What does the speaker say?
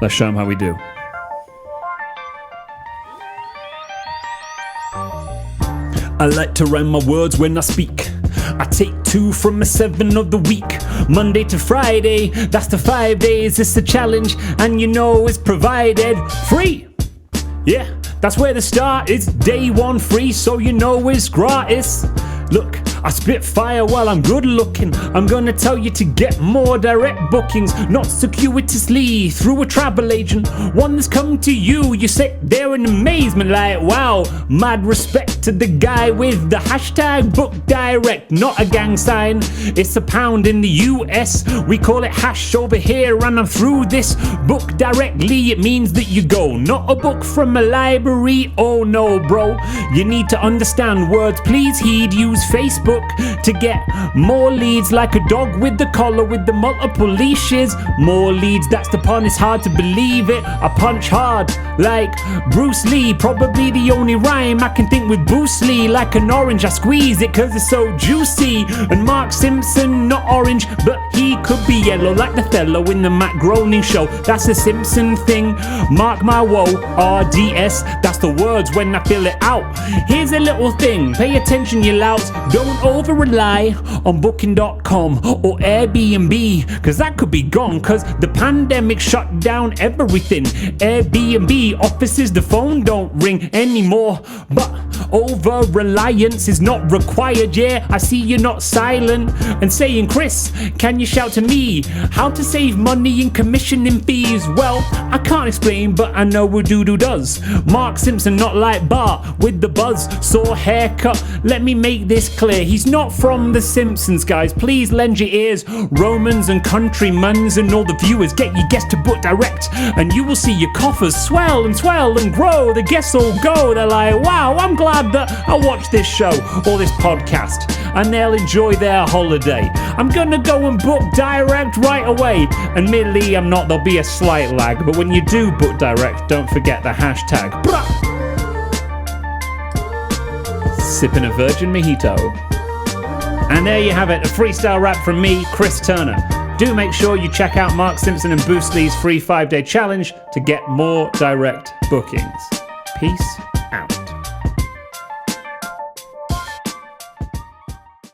Let's show them how we do. I like to rhyme my words when I speak. I take 2 from a 7 of the week. Monday to Friday, that's the 5 days. It's a challenge, and you know it's provided free. Yeah, that's where the start is. Day 1 free, so you know it's gratis. Look, I spit fire while I'm good looking. I'm gonna tell you to get more direct bookings, not circuitously through a travel agent. One that's come to you, you sit there in amazement like, wow. Mad respect to the guy with the hashtag book direct, not a gang sign. It's a pound in the US, we call it hash over here, and I'm through this. Book directly, it means that you go, not a book from a library. Oh no, bro, you need to understand words, please heed. Use Facebook to get more leads, like a dog with the collar with the multiple leashes. More leads, that's the pun, it's hard to believe it. I punch hard like Bruce Lee, probably the only rhyme I can think with Bruce Lee. Like an orange, I squeeze it cause it's so juicy. And Mark Simpson, not orange, but he could be yellow, like the fellow in the Matt Groening show. That's a Simpson thing, mark my woe. RDS, that's the words when I fill it out. Here's a little thing, pay attention you louts. Don't over rely on booking.com or Airbnb, cause that could be gone, cause the pandemic shut down everything. Airbnb offices, the phone don't ring anymore, but over reliance is not required. Yeah, I see you're not silent and saying, Chris, can you shout to me how to save money in commissioning fees? Well, I can't explain, but I know who Doodoo does. Mark Simpson, not like Bart with the buzz saw haircut. Let me make this clear, he's not from The Simpsons, guys. Please lend your ears, Romans and countrymans and all the viewers. Get your guests to book direct, and you will see your coffers swell and grow. The guests all go, they're like, wow, I'm glad that I watched this show or this podcast, and they'll enjoy their holiday. I'm gonna go and book direct right away. Admittedly, I'm not, there'll be a slight lag, but when you do book direct, don't forget the hashtag sipping a virgin mojito. And there you have it, a freestyle rap from me, Chris Turner. Do make sure you check out Mark Simpson and Bruce Lee's free 5-day challenge to get more direct bookings. Peace